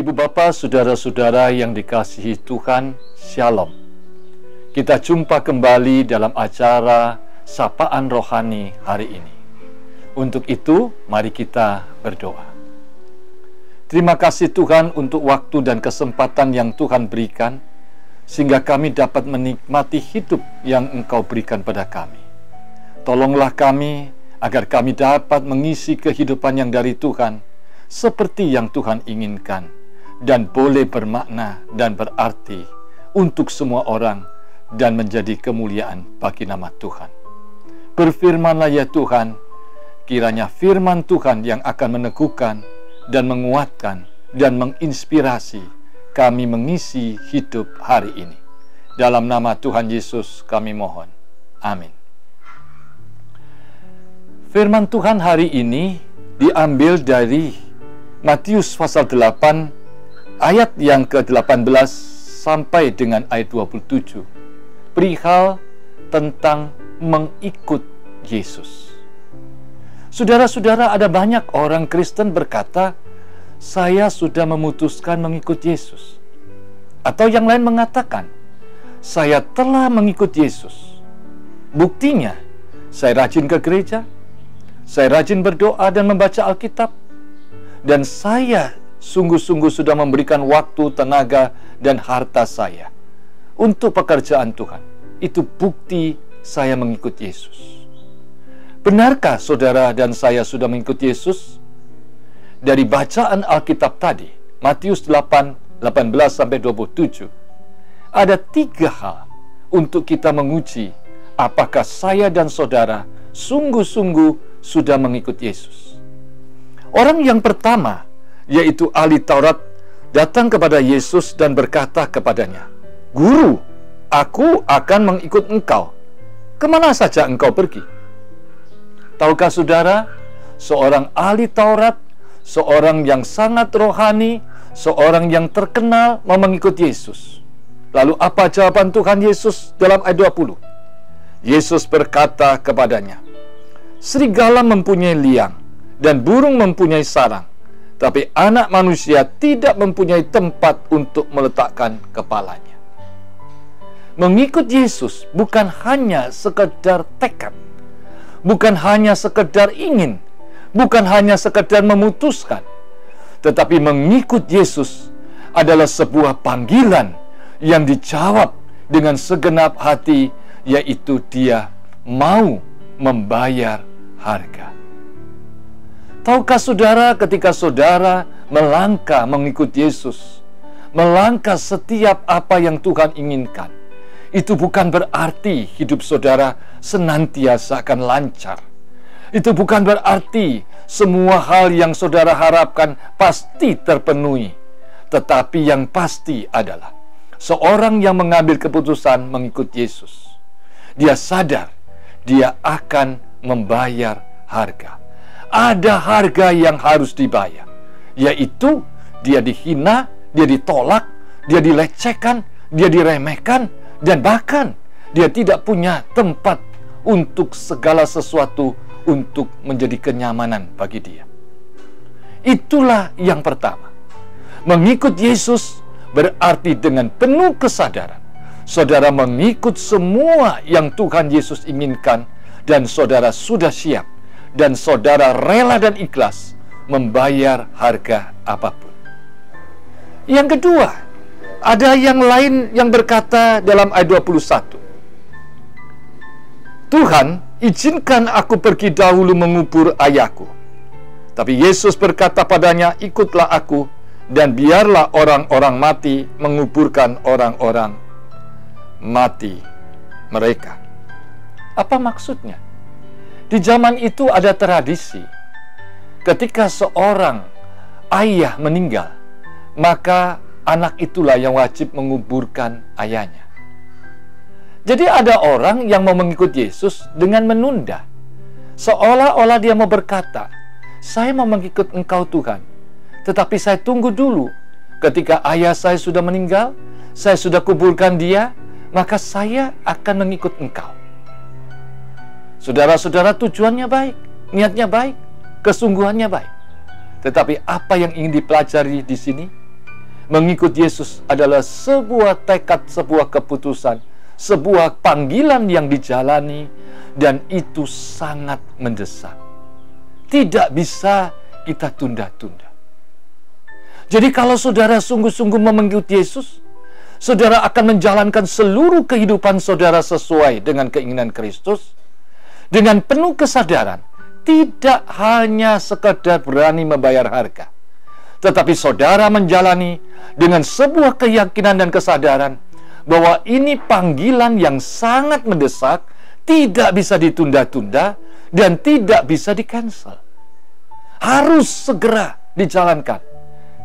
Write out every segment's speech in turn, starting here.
Ibu Bapa, saudara-saudara yang dikasihi Tuhan, Shalom. Kita jumpa kembali dalam acara Sapaan Rohani hari ini. Untuk itu, mari kita berdoa. Terima kasih Tuhan untuk waktu dan kesempatan yang Tuhan berikan, sehingga kami dapat menikmati hidup yang Engkau berikan pada kami. Tolonglah kami, agar kami dapat mengisi kehidupan yang dari Tuhan, seperti yang Tuhan inginkan, dan boleh bermakna dan berarti untuk semua orang, dan menjadi kemuliaan bagi nama Tuhan. Berfirmanlah ya Tuhan, kiranya firman Tuhan yang akan meneguhkan dan menguatkan dan menginspirasi kami mengisi hidup hari ini. Dalam nama Tuhan Yesus kami mohon. Amin. Firman Tuhan hari ini diambil dari Matius pasal 8 ayat yang ke-18 sampai dengan ayat 27. Perihal tentang mengikut Yesus. Saudara-saudara, ada banyak orang Kristen berkata, saya sudah memutuskan mengikut Yesus. Atau yang lain mengatakan, saya telah mengikut Yesus. Buktinya, saya rajin ke gereja, saya rajin berdoa dan membaca Alkitab, dan saya sungguh-sungguh sudah memberikan waktu, tenaga, dan harta saya untuk pekerjaan Tuhan. Itu bukti saya mengikut Yesus. Benarkah saudara dan saya sudah mengikut Yesus? Dari bacaan Alkitab tadi, Matius 8:18-27, ada 3 hal untuk kita menguji apakah saya dan saudara sungguh-sungguh sudah mengikut Yesus. Orang yang pertama, yaitu ahli Taurat, datang kepada Yesus dan berkata kepadanya, "Guru, aku akan mengikut engkau. Kemana saja engkau pergi?" Tahukah saudara, seorang ahli Taurat, seorang yang sangat rohani, seorang yang terkenal mau mengikut Yesus. Lalu apa jawaban Tuhan Yesus dalam ayat 20? Yesus berkata kepadanya, "Serigala mempunyai liang dan burung mempunyai sarang, tapi anak manusia tidak mempunyai tempat untuk meletakkan kepalanya." Mengikut Yesus bukan hanya sekedar tekad, bukan hanya sekedar ingin, bukan hanya sekedar memutuskan, tetapi mengikut Yesus adalah sebuah panggilan yang dijawab dengan segenap hati, yaitu dia mau membayar harga. Tahukah saudara, ketika saudara melangkah mengikut Yesus, melangkah setiap apa yang Tuhan inginkan, itu bukan berarti hidup saudara senantiasa akan lancar. Itu bukan berarti semua hal yang saudara harapkan pasti terpenuhi. Tetapi yang pasti adalah seorang yang mengambil keputusan mengikut Yesus, dia sadar dia akan membayar harga. Ada harga yang harus dibayar, yaitu dia dihina, dia ditolak, dia dilecehkan, dia diremehkan, dan bahkan dia tidak punya tempat untuk segala sesuatu untuk menjadi kenyamanan bagi dia. Itulah yang pertama. Mengikut Yesus berarti dengan penuh kesadaran saudara mengikut semua yang Tuhan Yesus inginkan, dan saudara sudah siap, dan saudara rela dan ikhlas membayar harga apapun. Yang kedua, ada yang lain yang berkata dalam ayat 21, "Tuhan, izinkan aku pergi dahulu mengubur ayahku." Tapi Yesus berkata padanya, "Ikutlah aku, dan biarlah orang-orang mati menguburkan orang-orang mati mereka." Apa maksudnya? Di zaman itu ada tradisi, ketika seorang ayah meninggal, maka anak itulah yang wajib menguburkan ayahnya. Jadi ada orang yang mau mengikut Yesus dengan menunda, seolah-olah dia mau berkata, "Saya mau mengikut engkau Tuhan, tetapi saya tunggu dulu. Ketika ayah saya sudah meninggal, saya sudah kuburkan dia, maka saya akan mengikut engkau." Saudara-saudara, tujuannya baik, niatnya baik, kesungguhannya baik. Tetapi apa yang ingin dipelajari di sini? Mengikut Yesus adalah sebuah tekad, sebuah keputusan, sebuah panggilan yang dijalani, dan itu sangat mendesak. Tidak bisa kita tunda-tunda. Jadi kalau saudara sungguh-sungguh mengikuti Yesus, saudara akan menjalankan seluruh kehidupan saudara sesuai dengan keinginan Kristus, dengan penuh kesadaran, tidak hanya sekedar berani membayar harga, tetapi saudara menjalani dengan sebuah keyakinan dan kesadaran bahwa ini panggilan yang sangat mendesak, tidak bisa ditunda-tunda, dan tidak bisa di-cancel. Harus segera dijalankan,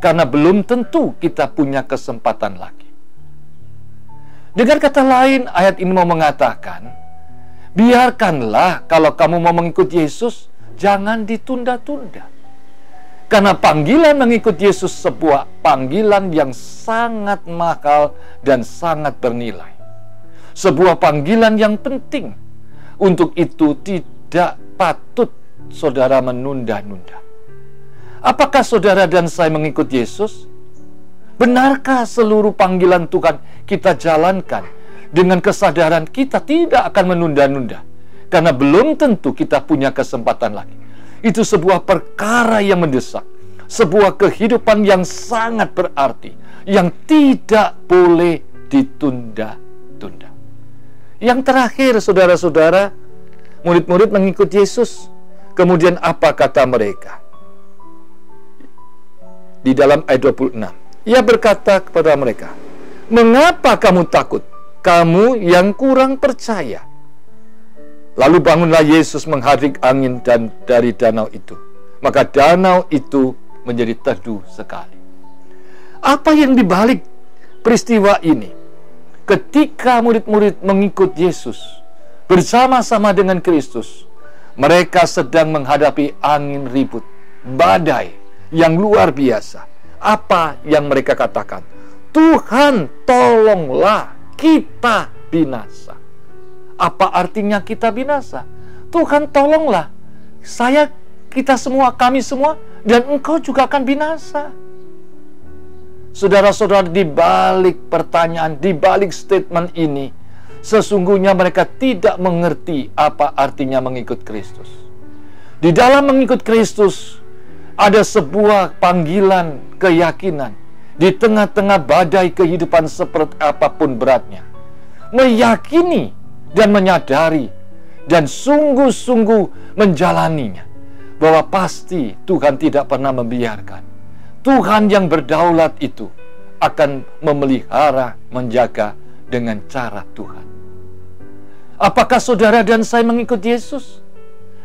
karena belum tentu kita punya kesempatan lagi. Dengan kata lain, ayat ini mau mengatakan, biarkanlah kalau kamu mau mengikut Yesus, jangan ditunda-tunda. Karena panggilan mengikut Yesus sebuah panggilan yang sangat mahal dan sangat bernilai. Sebuah panggilan yang penting. Untuk itu tidak patut saudara menunda-nunda. Apakah saudara dan saya mengikut Yesus? Benarkah seluruh panggilan Tuhan kita jalankan dengan kesadaran kita tidak akan menunda-nunda? Karena belum tentu kita punya kesempatan lagi. Itu sebuah perkara yang mendesak, sebuah kehidupan yang sangat berarti, yang tidak boleh ditunda-tunda. Yang terakhir, saudara-saudara, murid-murid mengikut Yesus. Kemudian apa kata mereka? Di dalam ayat 26, Ia berkata kepada mereka, "Mengapa kamu takut, kamu yang kurang percaya?" Lalu bangunlah Yesus menghadik angin dan dari danau itu. Maka danau itu menjadi teduh sekali. Apa yang dibalik peristiwa ini? Ketika murid-murid mengikut Yesus bersama-sama dengan Kristus, mereka sedang menghadapi angin ribut, badai yang luar biasa. Apa yang mereka katakan? Tuhan, tolonglah, kita binasa. Apa artinya kita binasa? Tuhan, tolonglah, kita semua, kami semua, dan engkau juga akan binasa. Saudara-saudara, di balik pertanyaan, di balik statement ini, sesungguhnya mereka tidak mengerti apa artinya mengikut Kristus. Di dalam mengikut Kristus, ada sebuah panggilan keyakinan. Di tengah-tengah badai kehidupan seperti apapun beratnya, meyakini dan menyadari dan sungguh-sungguh menjalaninya, bahwa pasti Tuhan tidak pernah membiarkan. Tuhan yang berdaulat itu akan memelihara, menjaga dengan cara Tuhan. Apakah saudara dan saya mengikut Yesus?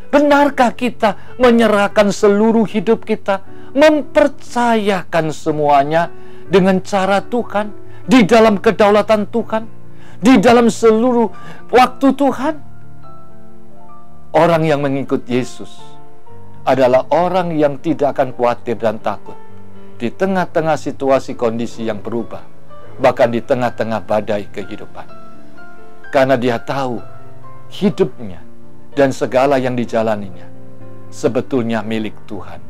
Benarkah kita menyerahkan seluruh hidup kita, mempercayakan semuanya dengan cara Tuhan, di dalam kedaulatan Tuhan, di dalam seluruh waktu Tuhan? Orang yang mengikut Yesus adalah orang yang tidak akan khawatir dan takut di tengah-tengah situasi kondisi yang berubah, bahkan di tengah-tengah badai kehidupan. Karena dia tahu hidupnya dan segala yang dijalaninya sebetulnya milik Tuhan.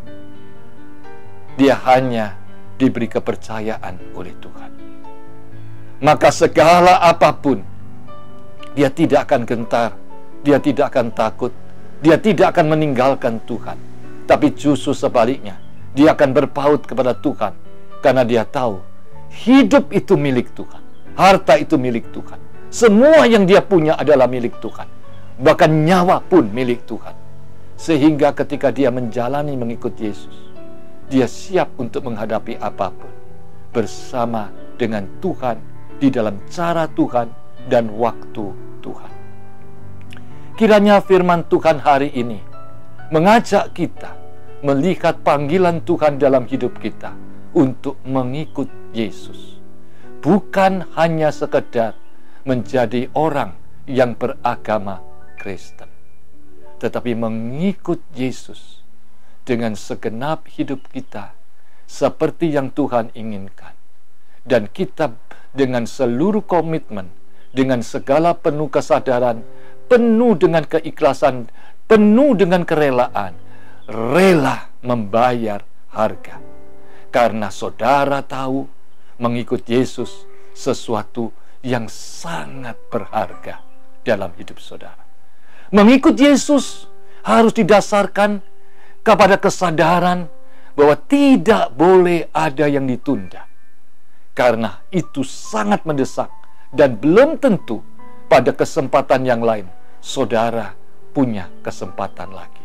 Dia hanya diberi kepercayaan oleh Tuhan. Maka segala apapun, dia tidak akan gentar, dia tidak akan takut, dia tidak akan meninggalkan Tuhan. Tapi justru sebaliknya, dia akan berpaut kepada Tuhan, karena dia tahu hidup itu milik Tuhan, harta itu milik Tuhan, semua yang dia punya adalah milik Tuhan, bahkan nyawa pun milik Tuhan. Sehingga ketika dia menjalani mengikut Yesus, dia siap untuk menghadapi apapun bersama dengan Tuhan, di dalam cara Tuhan dan waktu Tuhan. Kiranya firman Tuhan hari ini mengajak kita melihat panggilan Tuhan dalam hidup kita untuk mengikut Yesus. Bukan hanya sekedar menjadi orang yang beragama Kristen, tetapi mengikut Yesus dengan segenap hidup kita seperti yang Tuhan inginkan. Dan kita dengan seluruh komitmen, dengan segala penuh kesadaran, penuh dengan keikhlasan, penuh dengan kerelaan, rela membayar harga. Karena saudara tahu mengikut Yesus sesuatu yang sangat berharga dalam hidup saudara. Mengikut Yesus harus didasarkan kepada kesadaran bahwa tidak boleh ada yang ditunda. Karena itu sangat mendesak dan belum tentu pada kesempatan yang lain saudara punya kesempatan lagi.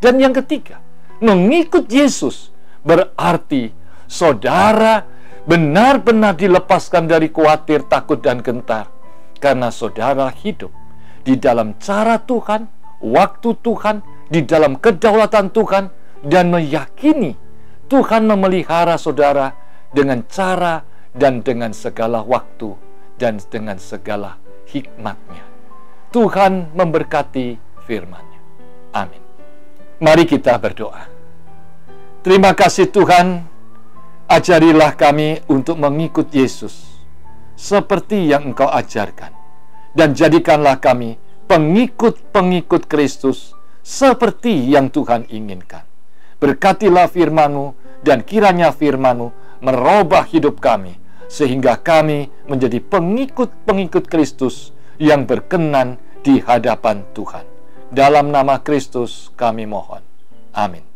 Dan yang ketiga, mengikut Yesus berarti saudara benar-benar dilepaskan dari khawatir, takut, dan gentar. Karena saudara hidup di dalam cara Tuhan, waktu Tuhan, di dalam kedaulatan Tuhan, dan meyakini Tuhan memelihara saudara dengan cara dan dengan segala waktu dan dengan segala hikmatnya. Tuhan memberkati firman-Nya. Amin. Mari kita berdoa. Terima kasih Tuhan, ajarilah kami untuk mengikut Yesus seperti yang Engkau ajarkan, dan jadikanlah kami pengikut-pengikut Kristus seperti yang Tuhan inginkan. Berkatilah firman-Mu, dan kiranya firman-Mu merubah hidup kami, sehingga kami menjadi pengikut-pengikut Kristus yang berkenan di hadapan Tuhan. Dalam nama Kristus kami mohon. Amin.